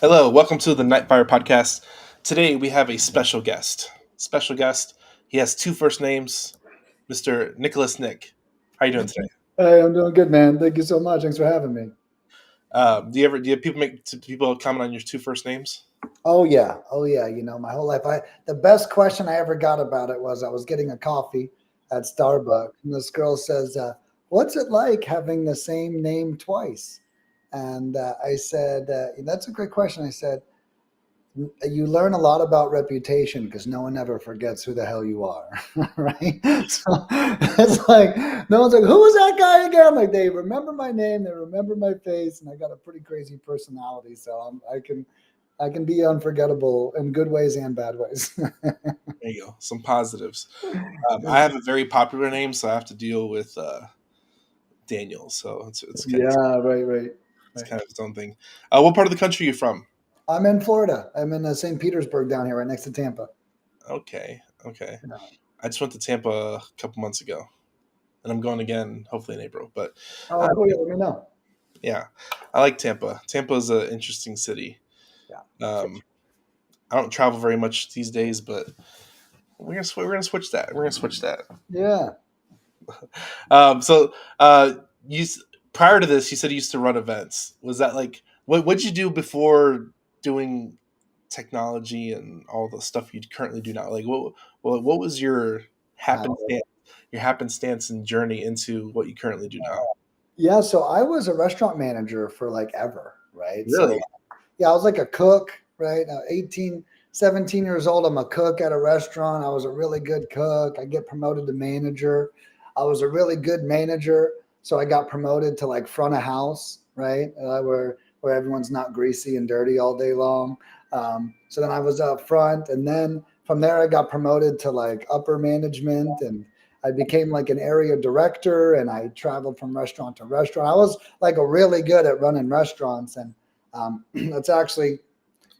Hello, welcome to the NytFire Podcast. Today we have a special guest. Special guest. He has two first names, Mr. Nicholas Nick. How you doing today? Hey, I'm doing good, man. Thank you so much. Thanks for having me. Do you have people comment on your two first names? Oh yeah. My whole life, the best question I ever got about it was I was getting a coffee at Starbucks, and this girl says, "What's it like having the same name twice?" And I said, "That's a great question." I said, "You learn a lot about reputation because no one ever forgets who the hell you are, right?" So it's like no one's like, "Who was that guy again?" I'm like, they remember my name, they remember my face, and I got a pretty crazy personality, so I can be unforgettable in good ways and bad ways. There you go. Some positives. I have a very popular name, so I have to deal with Daniel. So Yeah, right. it's kind of its own thing. What part of the country are you from? I'm in Florida. I'm in St. Petersburg down here, right next to Tampa. Okay. Yeah. I just went to Tampa a couple months ago, and I'm going again hopefully in April. But Oh, uh, cool. Yeah, let me know. yeah, I like Tampa. Tampa is an interesting city. Yeah. Um, I don't travel very much these days, but we're gonna switch that. We're gonna switch that. Yeah. So you prior to this, you said you used to run events. Was that like what'd you do before doing technology and all the stuff you currently do now? Like what was Wow. your happenstance and journey into what you currently do now? Yeah. So I was a restaurant manager for like ever, right? So Really? yeah, I was like a cook, right? 18, 17 years old. I'm a cook at a restaurant. I was a really good cook. I get promoted to manager. I was a really good manager. So I got promoted to like front of house, right? Where everyone's not greasy and dirty all day long. So then I was up front. And then from there, I got promoted to like upper management, and I became like an area director, and I traveled from restaurant to restaurant. I was like a really good at running restaurants. And that's actually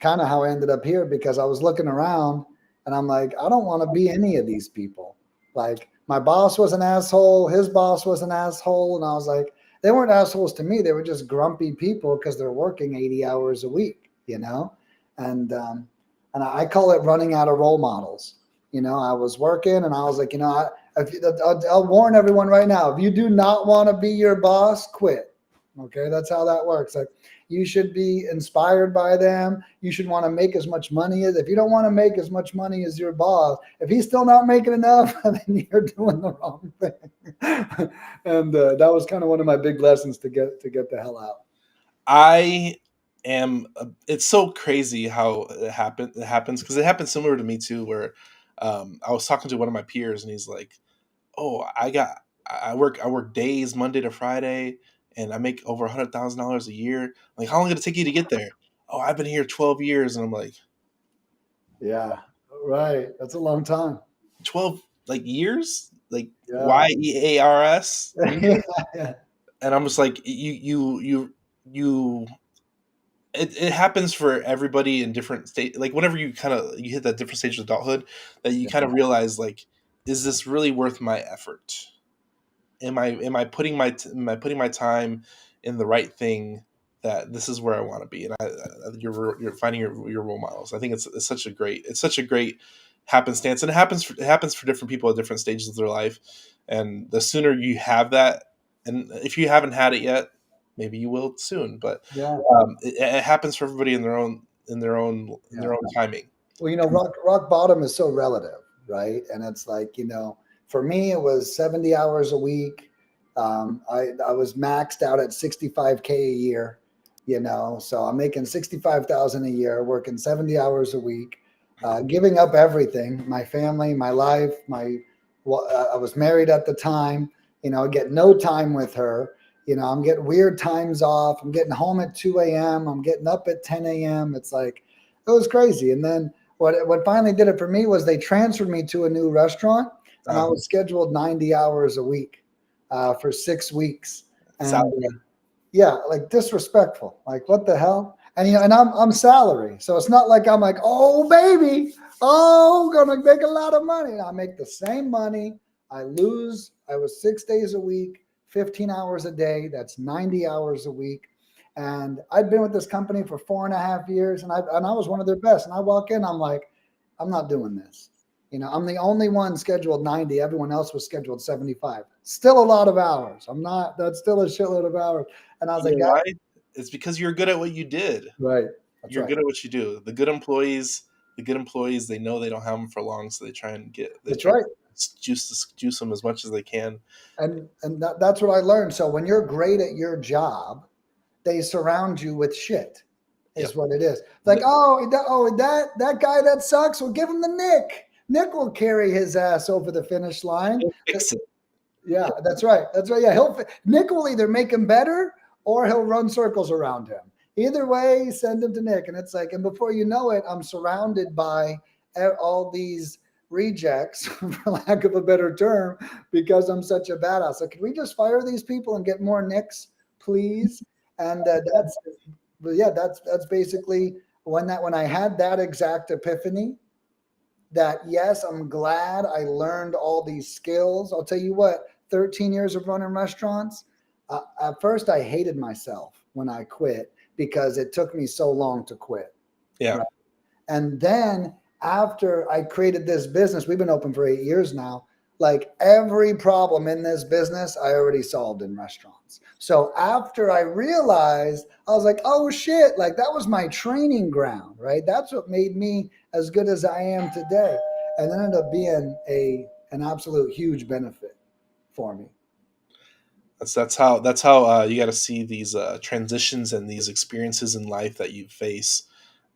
kind of how I ended up here because I was looking around and I'm like, I don't want to be any of these people. Like, my boss was an asshole, his boss was an asshole. And I was like, they weren't assholes to me. They were just grumpy people because they're working 80 hours a week, you know? And, and I call it running out of role models. I was working and I was like, I'll warn everyone right now, if you do not want to be your boss, quit. Okay. That's how that works. Like, you should be inspired by them. You should want to make as much money as, if you don't want to make as much money as your boss, if he's still not making enough, then you're doing the wrong thing. And that was kind of one of my big lessons to get the hell out. I am. It's so crazy how it happens because it happened similar to me too. Where I was talking to one of my peers, and he's like, "Oh, I work days Monday to Friday, and I make over $100,000 a year. Like, how long did it take you to get there? Oh, I've been here 12 years, and I'm like, Yeah, right. That's a long time. 12 like years, like Yeah. YEARS years, Yeah. and I'm just like, you it happens for everybody in different state. Like whenever you hit that different stage of adulthood, that you kind of realize like, is this really worth my effort? Am I putting my time in the right thing? That this is where I want to be, and you're finding your role models. I think it's such a great happenstance, and it happens for different people at different stages of their life. And the sooner you have that, and if you haven't had it yet, maybe you will soon. But Yeah. it happens for everybody in their own timing. Well, rock bottom is so relative, right? And it's like, for me, it was 70 hours a week. I was maxed out at 65K a year, so I'm making 65,000 a year, working 70 hours a week, giving up everything, my family, my life, I was married at the time, I get no time with her. I'm getting weird times off. I'm getting home at 2 a.m. I'm getting up at 10 a.m. It's like, it was crazy. And then what finally did it for me was they transferred me to a new restaurant, and I Uh, was scheduled 90 hours a week for 6 weeks. And salary. yeah, like disrespectful. Like, what the hell? And and I'm salary, so it's not like I'm like, oh baby, oh, gonna make a lot of money. I make the same money. I lose. I was 6 days a week, 15 hours a day. That's 90 hours a week. And I'd been with this company for 4.5 years, and I was one of their best. And I walk in, I'm like, I'm not doing this. I'm the only one scheduled 90. Everyone else was scheduled 75. Still a lot of hours. That's still a shitload of hours. And I was You like, know why? It's because you're good at what you did. right. That's You're right. good at what you do. The good employees, they know they don't have them for long, so they try and That's right. juice them as much as they can. And that's what I learned. So when you're great at your job, they surround you with shit. Is what it is. Like, that guy that sucks, well, give him the Nick. Nick will carry his ass over the finish line. He'll fix it. Yeah, that's right. That's right. Yeah, Nick will either make him better or he'll run circles around him. Either way, send him to Nick. And it's like, and before you know it, I'm surrounded by all these rejects, for lack of a better term, because I'm such a badass. So can we just fire these people and get more Nicks, please? And that's basically when I had that exact epiphany. That yes, I'm glad I learned all these skills. I'll tell you what, 13 years of running restaurants. At first, I hated myself when I quit because it took me so long to quit. Yeah. Right? And then after I created this business, we've been open for 8 years now. Like every problem in this business, I already solved in restaurants. So after I realized, I was like, oh shit, like that was my training ground, right? That's what made me as good as I am today. And it ended up being an absolute huge benefit for me. That's how you got to see these transitions and these experiences in life that you face.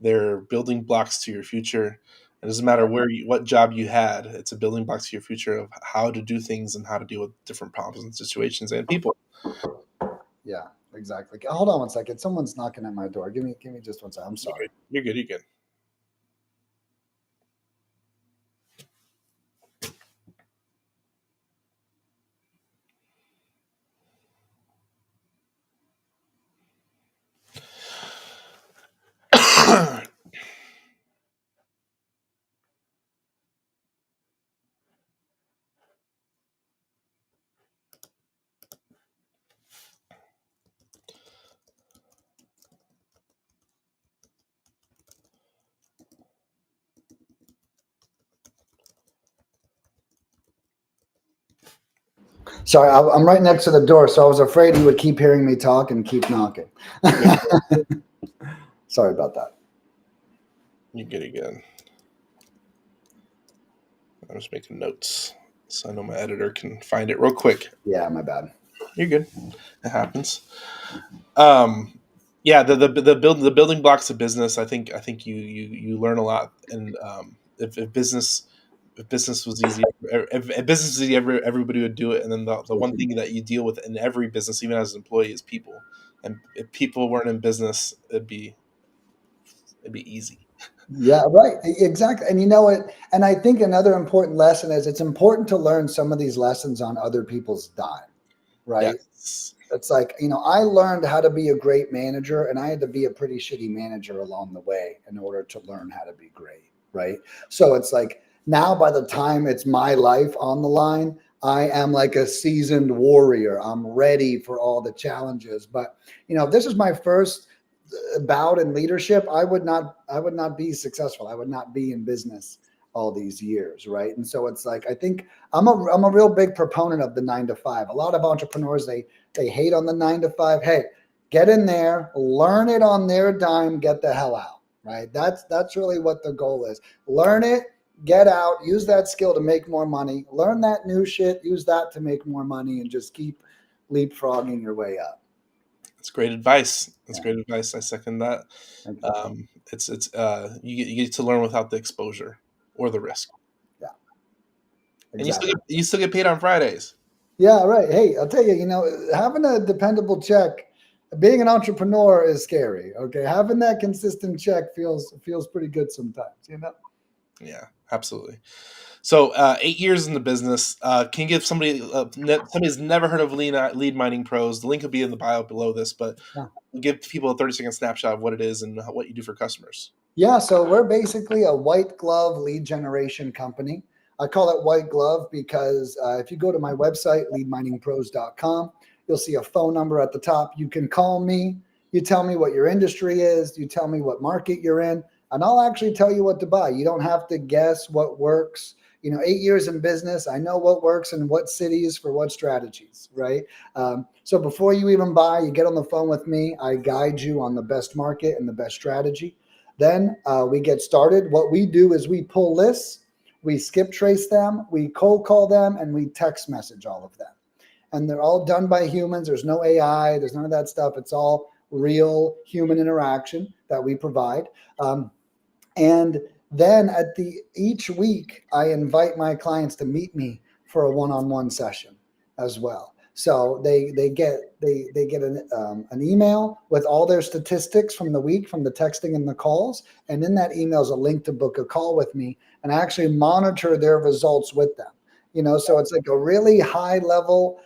They're building blocks to your future. It doesn't matter what job you had. It's a building block to your future of how to do things and how to deal with different problems and situations and people. Yeah, exactly. Hold on one second. Someone's knocking at my door. Give me just one second. I'm sorry. You're good. You're good. Sorry, I'm right next to the door, so I was afraid he would keep hearing me talk and keep knocking. Sorry about that. You're good again. I'm just making notes so I know my editor can find it real quick. Yeah, my bad. You're good. It happens. Yeah, the building blocks of business. I think you learn a lot, and if business was easy, if business was easy, everybody would do it. And then the one thing that you deal with in every business, even as an employee, is people. And if people weren't in business, it'd be easy. Yeah, right. Exactly. And you know what? And I think another important lesson is it's important to learn some of these lessons on other people's dime, right? Yes. It's like, I learned how to be a great manager, and I had to be a pretty shitty manager along the way in order to learn how to be great, right? So it's like now by the time it's my life on the line, I am like a seasoned warrior. I'm ready for all the challenges. But, if this is my first bout in leadership, I would not be successful. I would not be in business all these years, right? And so it's like I think I'm a real big proponent of the 9 to 5. A lot of entrepreneurs they hate on the 9 to 5. Hey, get in there, learn it on their dime, get the hell out, right? That's really what the goal is. Learn it, get out, use that skill to make more money, learn that new shit, use that to make more money, and just keep leapfrogging your way up. It's great advice. That's great advice. I second that. It's you get to learn without the exposure or the risk. Yeah, exactly. And you still get paid on Fridays. Yeah, right. Hey, I'll tell you, having a dependable check, being an entrepreneur is scary. Okay, having that consistent check feels pretty good sometimes. Yeah, absolutely. So 8 years in the business, can you give somebody's never heard of lead mining pros? The link will be in the bio below this, but we'll give people a 30-second snapshot of what it is and what you do for customers. Yeah, so we're basically a white glove lead generation company. I call it white glove because if you go to my website, leadminingpros.com, you'll see a phone number at the top. You can call me. You tell me what your industry is. You tell me what market you're in, and I'll actually tell you what to buy. You don't have to guess what works. 8 years in business, I know what works in what cities for what strategies, right? So before you even buy, you get on the phone with me. I guide you on the best market and the best strategy. Then we get started. What we do is we pull lists, we skip trace them, we cold call them, and we text message all of them. And they're all done by humans. There's no AI. There's none of that stuff. It's all real human interaction that we provide. And then each week, I invite my clients to meet me for a one-on-one session as well. So they get an email with all their statistics from the week, from the texting and the calls, and in that email is a link to book a call with me, and I actually monitor their results with them. So it's like a really high level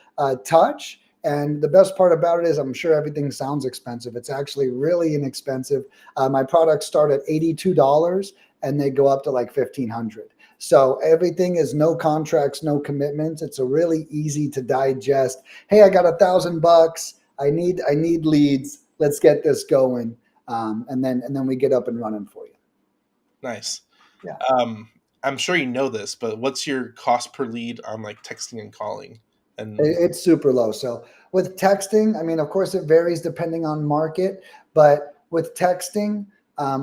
touch. And the best part about it is, I'm sure everything sounds expensive. It's actually really inexpensive. My products start at $82 and they go up to like $1,500. So everything is no contracts, no commitments. It's a really easy to digest. Hey, I got $1,000. I need leads. Let's get this going. And then we get up and running for you. Nice. Yeah. I'm sure you know this, but what's your cost per lead on like texting and calling? And it's super low. So with texting, I mean, of course it varies depending on market, but with texting,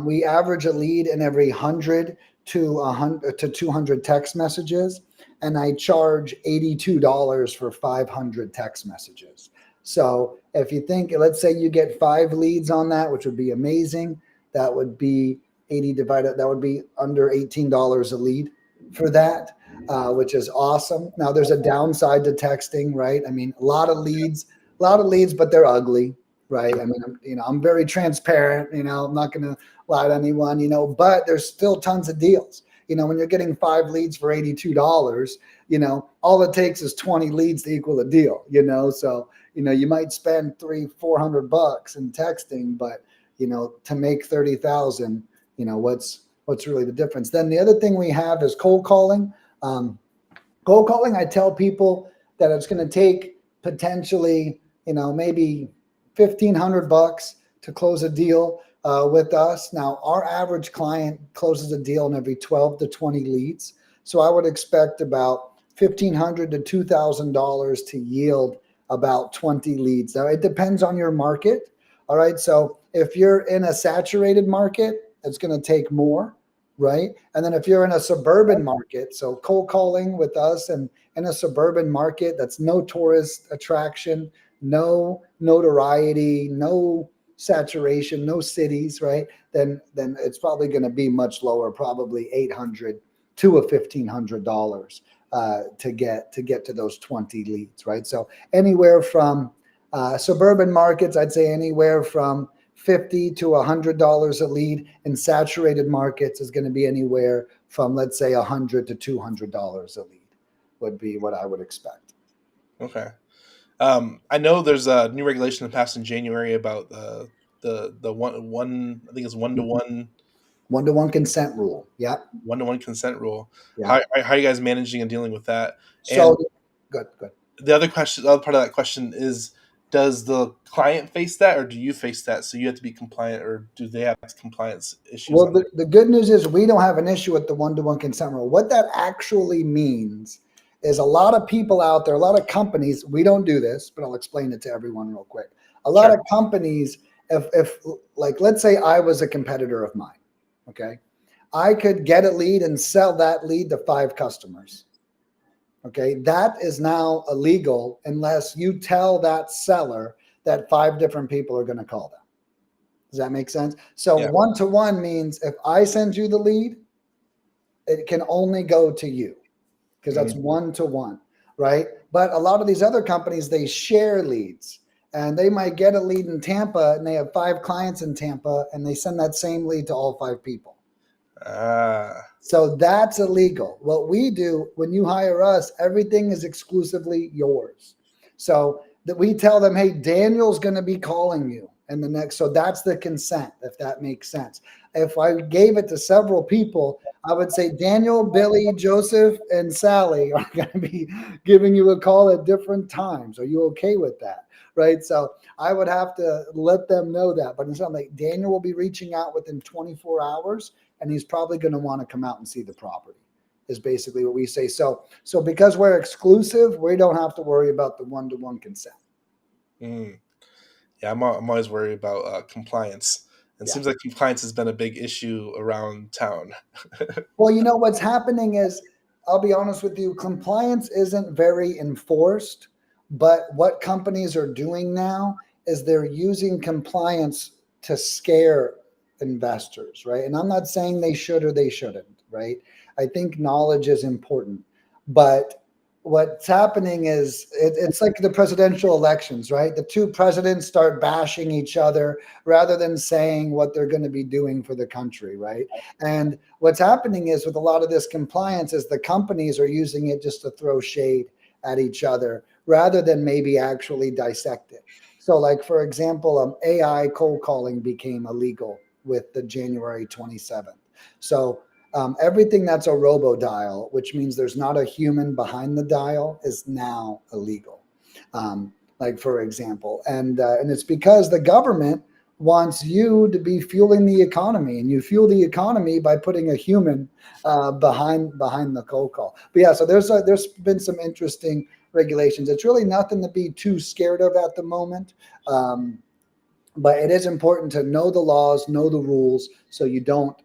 we average a lead in every 100 to 200 text messages, and I charge $82 for 500 text messages. So if you think, let's say you get 5 leads on that, which would be amazing, that would be 80 divided, that would be under $18 a lead for that, which is awesome. Now there's a downside to texting, right? I mean, a lot of leads, but they're ugly, right? I mean, I'm very transparent, I'm not going to lie to anyone, but there's still tons of deals. When you're getting 5 leads for $82, all it takes is 20 leads to equal a deal, so, you might spend $300-400 in texting, but, to make 30,000, what's really the difference? Then the other thing we have is cold calling. Cold calling, I tell people that it's going to take potentially, maybe $1,500 to close a deal with us. Now, our average client closes a deal in every 12 to 20 leads. So I would expect about $1,500 to $2,000 to yield about 20 leads. Now, it depends on your market. All right. So if you're in a saturated market, it's going to take more, right? And then if you're in a suburban market, so cold calling with us and in a suburban market, that's no tourist attraction, no notoriety, no saturation, no cities, right? Then it's probably going to be much lower, probably $800 to $1,500 to get to those 20 leads, right? So anywhere from suburban markets, I'd say anywhere from $50 to $100 a lead. In saturated markets is going to be anywhere from, let's say, $100 to $200 a lead would be what I would expect. Okay. I know there's a new regulation that passed in January about the one I think it's 1-to-1 1-to-1 consent rule. Yeah. 1-to-1 consent rule. Yeah. How are you guys managing and dealing with that? So good. The other part of that question is, does the client face that, or do you face that? So you have to be compliant, or do they have compliance issues? Well, the good news is we don't have an issue with the 1-to-1 consent rule. What that actually means is a lot of people out there, a lot of companies, we don't do this, but I'll explain it to everyone real quick. A lot of companies, if like, let's say I was a competitor of mine, okay? I could get a lead and sell that lead to 5 customers. Okay, that is now illegal unless you tell that seller that 5 different people are going to call them. Does that make sense? So 1-to-1 means if I send you the lead, it can only go to you because that's 1-to-1, right? But a lot of these other companies, they share leads, and they might get a lead in Tampa and they have 5 clients in Tampa and they send that same lead to all 5 people. So that's illegal. What we do when you hire us, everything is exclusively yours. So that we tell them, hey, Daniel's going to be calling you in the next. So that's the consent, if that makes sense. If I gave it to several people, I would say Daniel, Billy, Joseph, and Sally are going to be giving you a call at different times. Are you okay with that? right? So I would have to let them know that. But it's not like Daniel will be reaching out within 24 hours, and he's probably going to want to come out and see the property. Is basically what we say. So because we're exclusive, we don't have to worry about the one-to-one consent. Mm. Yeah, I'm always worried about compliance. And it Yeah. seems like compliance has been a big issue around town. Well, you know what's happening is, I'll be honest with you, compliance isn't very enforced, but what companies are doing now is they're using compliance to scare investors, right? And I'm not saying they should or they shouldn't, right? I think knowledge is important, but what's happening is it's like the presidential elections, right? The two presidents start bashing each other rather than saying what they're going to be doing for the country, right? And what's happening is with a lot of this compliance is the companies are using it just to throw shade at each other rather than maybe actually dissect it. So like, for example, AI cold calling became illegal with the January 27th. So everything that's a robo dial, which means there's not a human behind the dial, is now illegal. Like, for example, and it's because the government wants you to be fueling the economy, and you fuel the economy by putting a human behind the cold call. But yeah, so there's been some interesting regulations. It's really nothing to be too scared of at the moment. But it is important to know the laws, know the rules, so you don't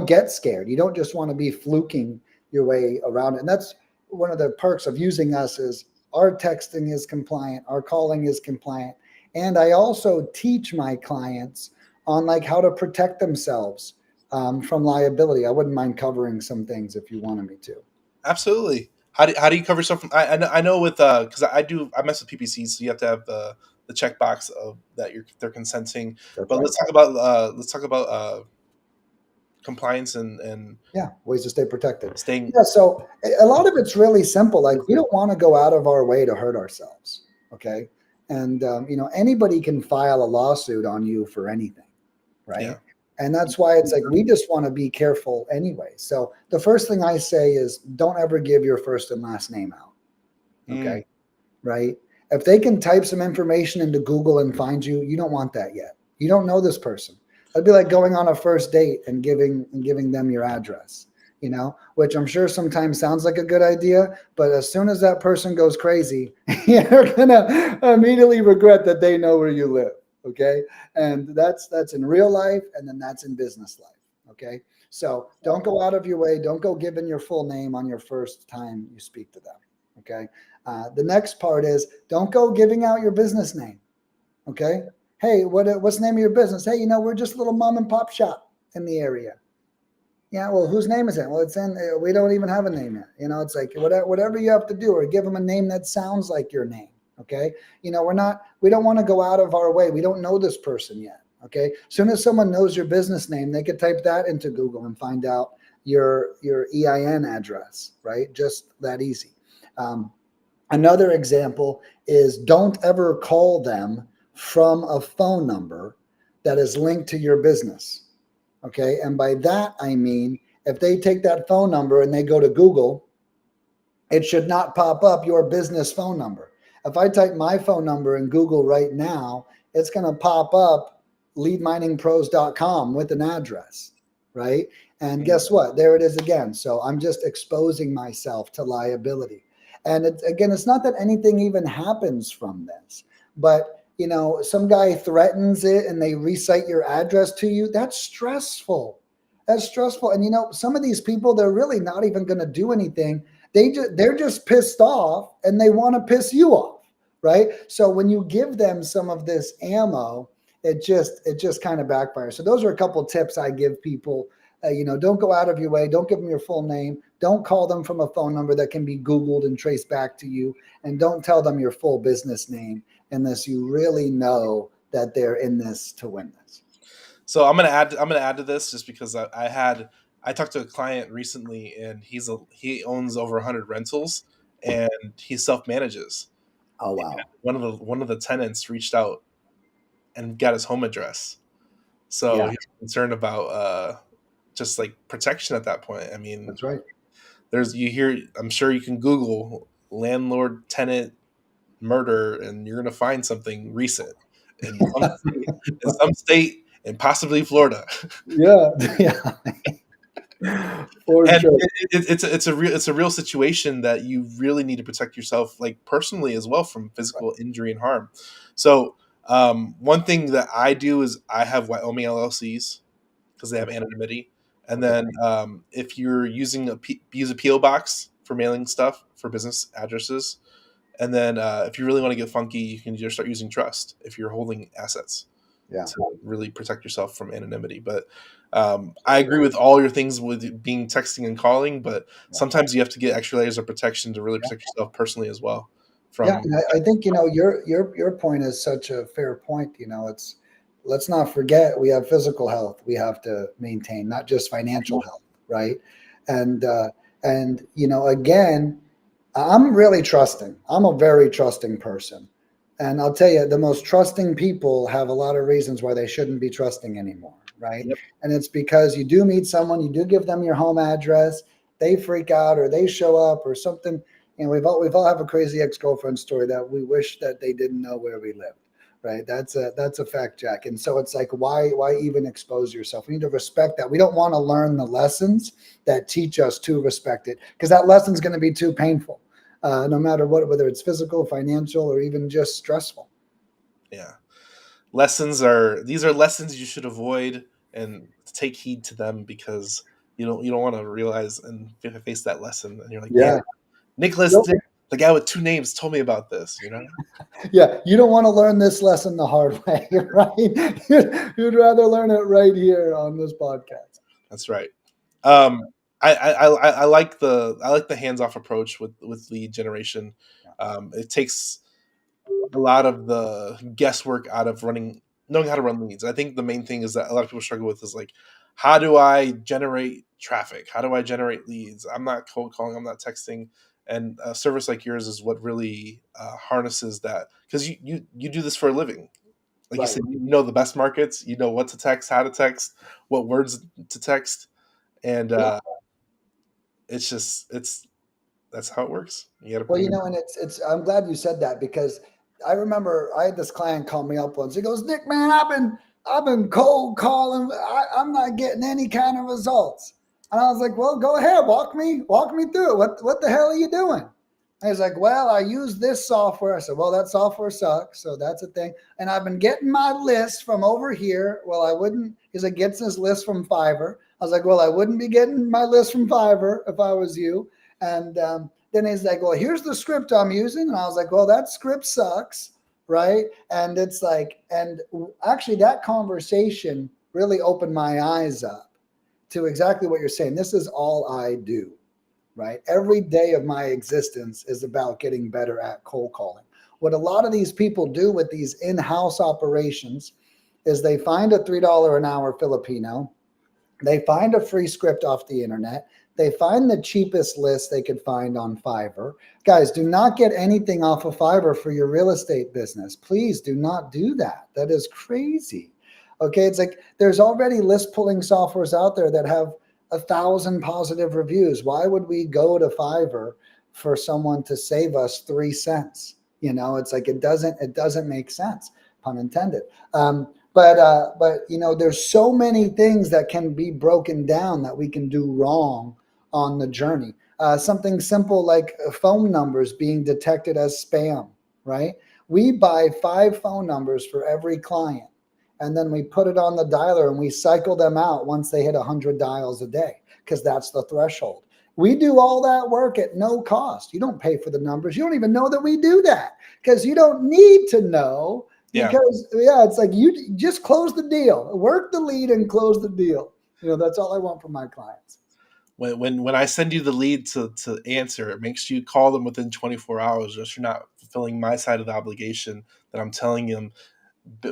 get scared. You don't just want to be fluking your way around it. And that's one of the perks of using us is our texting is compliant, our calling is compliant. And I also teach my clients on like how to protect themselves from liability. I wouldn't mind covering some things if you wanted me to. Absolutely. How do you cover stuff from? I know with because I mess with PPCs, so you have to have the checkbox of that they're consenting. That's But right. let's talk about compliance and Yeah, ways to stay protected. staying. Yeah, so a lot of it's really simple. Like we don't want to go out of our way to hurt ourselves. Okay, and anybody can file a lawsuit on you for anything, right? Yeah. And that's why it's like we just want to be careful anyway. So the first thing I say is don't ever give your first and last name out. Mm. Okay, right? If they can type some information into Google and find you, you don't want that yet. You don't know this person. That'd be like going on a first date and giving them your address, which I'm sure sometimes sounds like a good idea, but as soon as that person goes crazy, you're gonna immediately regret that they know where you live. Okay. And that's in real life, and then that's in business life. Okay. So don't go out of your way. Don't go giving your full name on your first time you speak to them. Okay. The next part is don't go giving out your business name. Okay. Hey, what's the name of your business? Hey, we're just a little mom and pop shop in the area. Yeah, well, whose name is it? Well, it's in. We don't even have a name yet. It's like whatever you have to do, or give them a name that sounds like your name. Okay. We don't want to go out of our way. We don't know this person yet. Okay. As soon as someone knows your business name, they could type that into Google and find out your EIN address. Right. Just that easy. Another example is don't ever call them from a phone number that is linked to your business. Okay. And by that, I mean, if they take that phone number and they go to Google, it should not pop up your business phone number. If I type my phone number in Google right now, it's going to pop up leadminingpros.com with an address, right? And guess what? There it is again. So I'm just exposing myself to liability. And it's not that anything even happens from this, but some guy threatens it and they recite your address to you. That's stressful. That's stressful. And some of these people, they're really not even going to do anything. They're just pissed off and they want to piss you off, right? So when you give them some of this ammo, it just kind of backfires. So those are a couple tips I give people. Don't go out of your way. Don't give them your full name. Don't call them from a phone number that can be Googled and traced back to you. And don't tell them your full business name unless you really know that they're in this to win this. So I'm gonna add to this just because I talked to a client recently and he owns over 100 rentals and he self manages. Oh, wow. One of the tenants reached out and got his home address, so Yeah, he's concerned about just like protection at that point. I mean, that's right. I'm sure you can Google landlord tenant murder, and you're going to find something recent in some state, and possibly Florida. Yeah, yeah, for And sure. it's a real situation that you really need to protect yourself, like personally as well, from physical injury and harm. So one thing that I do is I have Wyoming LLCs because they have Okay. anonymity. And Okay. then if you're using use a PO box for mailing stuff for business addresses. And then if you really want to get funky, you can just start using trust if you're holding assets Yeah. to really protect yourself from anonymity. But I agree with all your things with being texting and calling, but Yeah. sometimes you have to get extra layers of protection to really protect yourself personally as well. Yeah, From and I think your point is such a fair point. It's let's not forget we have physical health we have to maintain, not just financial health, right? And again, I'm really trusting. I'm a very trusting person, and I'll tell you, the most trusting people have a lot of reasons why they shouldn't be trusting anymore, right? Yep. And it's because you do meet someone, you do give them your home address, they freak out or they show up or something. We've all have a crazy ex-girlfriend story that we wish that they didn't know where we lived, right? That's a fact, Jack. And so it's like, why even expose yourself? We need to respect that. We don't want to learn the lessons that teach us to respect it, because that lesson's going to be too painful, no matter what, whether it's physical, financial, or even just stressful. Yeah, these are lessons you should avoid and take heed to them, because you don't want to realize and face that lesson, and you're like, damn, Yeah. Nicholas, Nope. the guy with two names, told me about this. Yeah, you don't want to learn this lesson the hard way, right? You'd rather learn it right here on this podcast. That's right. Um, I like the hands off approach with lead generation. It takes a lot of the guesswork out of knowing how to run leads. I think the main thing is that a lot of people struggle with is like, how do I generate traffic? How do I generate leads? I'm not cold calling. I'm not texting. And a service like yours is what really harnesses that, because you do this for a living. Like you Right. said, you know the best markets. You know what to text, how to text, what words to text, and Yeah. it's that's how it works. You got Well, to. and I'm glad you said that, because I remember I had this client call me up once. He goes, Nick, man, I've been cold calling. I'm not getting any kind of results. And I was like, well, go ahead, walk me through it. What the hell are you doing? And he's like, well, I use this software. I said, well, that software sucks. So that's a thing. And I've been getting my list from over here. Well, I wouldn't. He's like, gets his list from Fiverr. I was like, well, I wouldn't be getting my list from Fiverr if I was you. And then he's like, well, here's the script I'm using. And I was like, well, that script sucks, right? And it's like, and actually that conversation really opened my eyes up to exactly what you're saying. This is all I do, right? Every day of my existence is about getting better at cold calling. What a lot of these people do with these in-house operations is they find a $3 an hour Filipino, they find a free script off the internet, they find the cheapest list they could find on Fiverr. Guys, do not get anything off of Fiverr for your real estate business. Please do not do that. That is crazy. Okay, it's like there's already list pulling softwares out there that have 1,000 positive reviews. Why would we go to Fiverr for someone to save us 3 cents? It's like it doesn't make sense, pun intended. But there's so many things that can be broken down that we can do wrong on the journey. Something simple like phone numbers being detected as spam, right? We buy 5 phone numbers for every client, and then we put it on the dialer and we cycle them out once they hit 100 dials a day, because that's the threshold. We do all that work at no cost. You don't pay for the numbers. You don't even know that we do that, because you don't need to know. Because it's like you just close the deal, work the lead and close the deal. That's all I want from my clients. When I send you the lead to answer, make sure you call them within 24 hours, or you're not fulfilling my side of the obligation that I'm telling them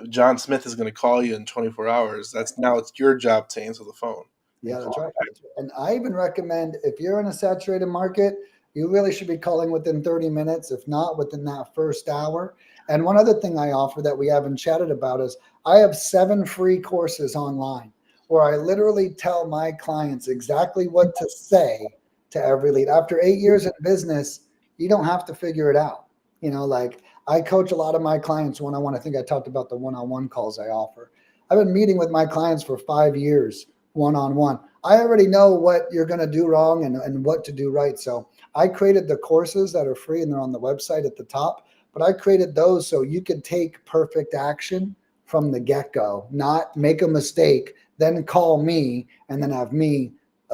John Smith is going to call you in 24 hours. It's your job to answer the phone. Yeah, that's right. And I even recommend, if you're in a saturated market, you really should be calling within 30 minutes, if not within that first hour. And one other thing I offer that we haven't chatted about is I have 7 free courses online where I literally tell my clients exactly what to say to every lead. After 8 years in business, you don't have to figure it out. Like I coach a lot of my clients one-on-one. I think I talked about the one-on-one calls I offer. I've been meeting with my clients for 5 years, one-on-one. I already know what you're going to do wrong and what to do right. So I created the courses that are free and they're on the website at the top, but I created those so you can take perfect action from the get-go, not make a mistake, then call me and then have me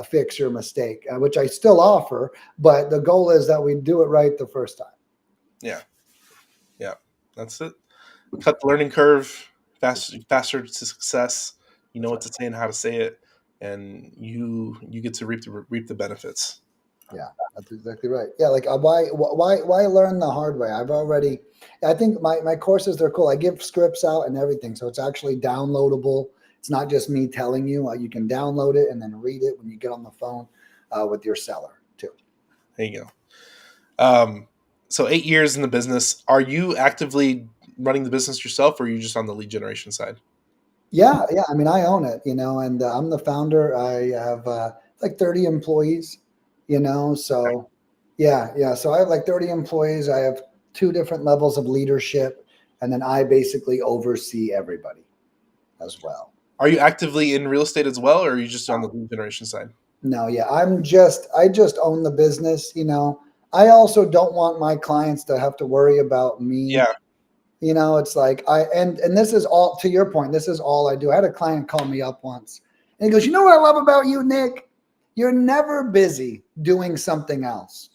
fix your mistake, which I still offer. But the goal is that we do it right the first time. Yeah. Yeah. That's it. Cut the learning curve, faster to success. You know what to say and how to say it, and you get to reap the benefits. Yeah, that's exactly right. Yeah, like why learn the hard way? I think my courses, they're cool. I give scripts out and everything, so it's actually downloadable. It's not just me telling you. You can download it and then read it when you get on the phone with your seller too. There you go. So 8 years in the business. Are you actively running the business yourself, or are you just on the lead generation side? Yeah, yeah. I mean, I own it, and I'm the founder. I have like 30 employees, so yeah, yeah. So I have like 30 employees. I have two different levels of leadership, and then I basically oversee everybody as well. Are you actively in real estate as well, or are you just on the lead generation side? No, yeah, I just own the business. I also don't want my clients to have to worry about me. Yeah. It's like and this is all, to your point, this is all I do. I had a client call me up once and he goes, "You know what I love about you, Nick? You're never busy doing something else."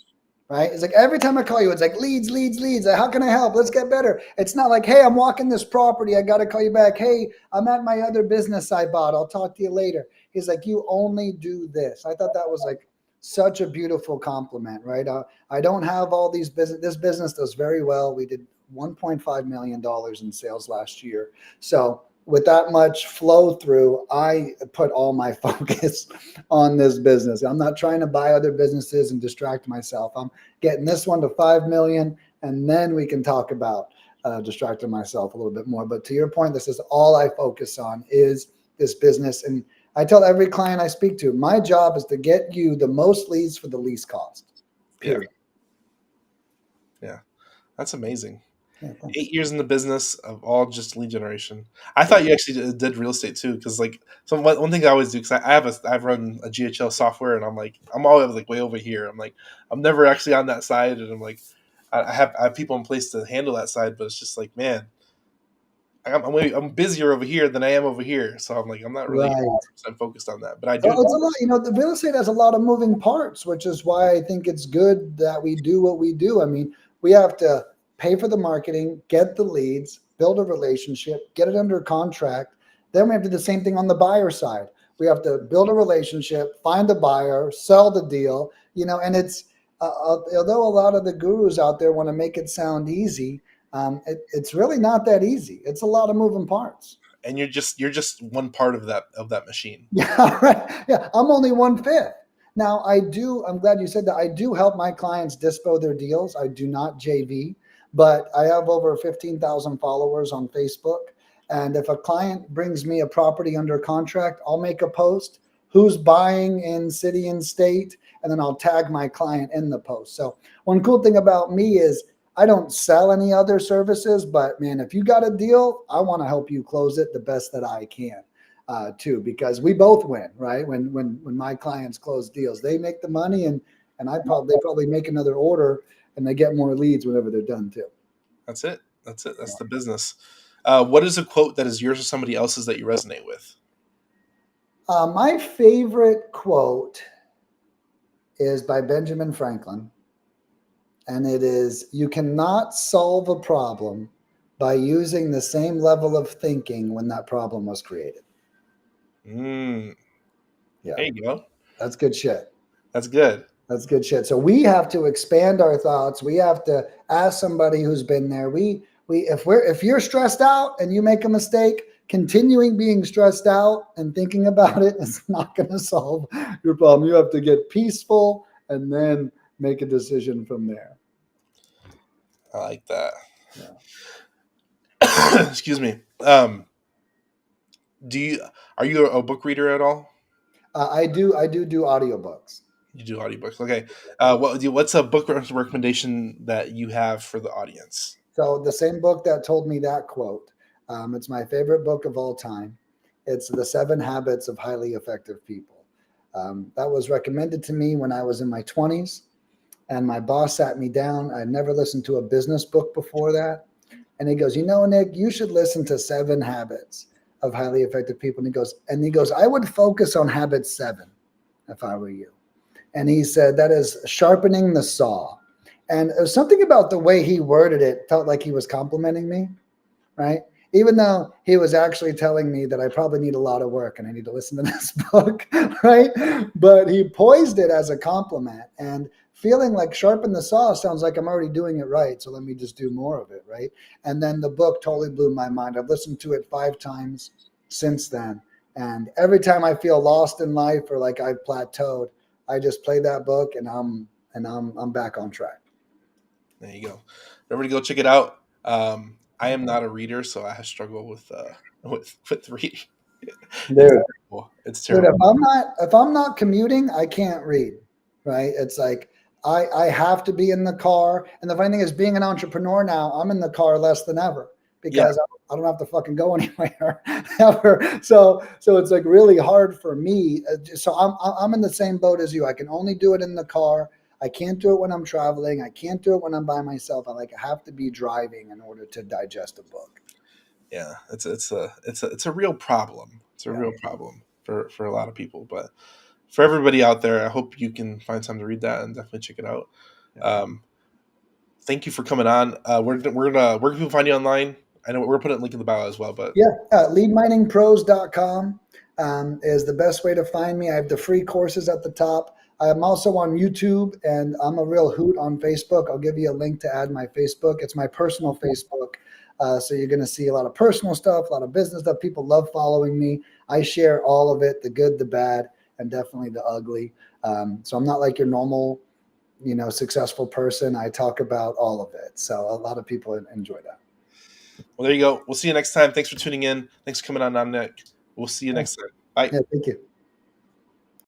Right? It's like every time I call you, it's like leads, leads, leads. How can I help? Let's get better. It's not like, "Hey, I'm walking this property. I got to call you back. Hey, I'm at my other business I bought. I'll talk to you later." He's like, "You only do this." I thought that was like such a beautiful compliment, right? I don't have all these business. This business does very well. We did $1.5 million in sales last year. So with that much flow through, I put all my focus on this business. I'm not trying to buy other businesses and distract myself. I'm getting this one to 5 million, and then we can talk about distracting myself a little bit more. But to your point, this is all I focus on is this business. And I tell every client I speak to, my job is to get you the most leads for the least cost. Period. Yeah. That's amazing. Yeah, 8 years in the business of all just lead generation. I thought you actually did real estate too, because like one thing I always do, because I've run a GHL software, and I'm always like way over here. I'm never actually on that side, and I'm like I have people in place to handle that side, but it's just like, man, I'm busier over here than I am over here, so I'm not really right. 100% focused on that, but I do. Well, it's a lot, the real estate has a lot of moving parts, which is why I think it's good that we do what we do. I mean, we have to pay for the marketing, get the leads, build a relationship, get it under contract. Then we have to do the same thing on the buyer side. We have to build a relationship, find a buyer, sell the deal, and it's, although a lot of the gurus out there want to make it sound easy, it's really not that easy. It's a lot of moving parts. And you're just one part of that machine. Yeah, right. Yeah, I'm only 1/5. Now I'm glad you said that. I do help my clients dispo their deals. I do not JV, but I have over 15,000 followers on Facebook. And if a client brings me a property under contract, I'll make a post, who's buying in city and state, and then I'll tag my client in the post. So one cool thing about me is I don't sell any other services, but man, if you got a deal, I want to help you close it the best that I can, too, because we both win, right? When my clients close deals, they make the money, and they probably make another order, and they get more leads whenever they're done too. That's it. That's the business. What is a quote that is yours or somebody else's that you resonate with? My favorite quote is by Benjamin Franklin. And it is, "You cannot solve a problem by using the same level of thinking when that problem was created." Yeah. There you go. That's good shit. That's good. That's good shit. So we have to expand our thoughts. We have to ask somebody who's been there. If you're stressed out and you make a mistake, continuing being stressed out and thinking about it is not going to solve your problem. You have to get peaceful and then make a decision from there. I like that. Yeah. Excuse me. Are you a book reader at all? I do audiobooks. You do audiobooks. Okay. What's a book recommendation that you have for the audience? So the same book that told me that quote, it's my favorite book of all time. It's The 7 Habits of Highly Effective People. That was recommended to me when I was in my 20s, and my boss sat me down. I'd never listened to a business book before that. And he goes, Nick, you should listen to 7 Habits of Highly Effective People. And he goes, I would focus on habit 7 if I were you. And he said, that is sharpening the saw. And it was something about the way he worded it felt like he was complimenting me, right? Even though he was actually telling me that I probably need a lot of work and I need to listen to this book, right? But he poised it as a compliment, and feeling like sharpen the saw sounds like I'm already doing it right. So let me just do more of it, right? And then the book totally blew my mind. I've listened to it 5 times since then. And every time I feel lost in life or like I've plateaued, I just play that book and I'm back on track. There you go. Everybody go check it out. I am not a reader, so I struggle with reading. Dude, It's Dude, terrible. if I'm not commuting, I can't read. Right? It's like I have to be in the car. And the funny thing is, being an entrepreneur now, I'm in the car less than ever Yeah, because I don't have to fucking go anywhere ever. So it's like really hard for me. So I'm in the same boat as you. I can only do it in the car. I can't do it when I'm traveling. I can't do it when I'm by myself. I have to be driving in order to digest a book. yeah. It's a real problem. It's a Yeah. real problem for a lot of people. But for everybody out there, I hope you can find time to read that and definitely check it out. Yeah. Thank you for coming on. Where can people find you online? I know we're putting a link in the bio as well, but Yeah, leadminingpros.com is the best way to find me. I have the free courses at the top. I'm also on YouTube, and I'm a real hoot on Facebook. I'll give you a link to add my Facebook. It's my personal Facebook. So you're going to see a lot of personal stuff, a lot of business stuff. People love following me. I share all of it, the good, the bad, and definitely the ugly. So I'm not like your normal, successful person. I talk about all of it. So a lot of people enjoy that. well, there you go. We'll see you next time. Thanks for tuning in. Thanks for coming on, Nick. We'll see you next time. Bye. Yeah, thank you.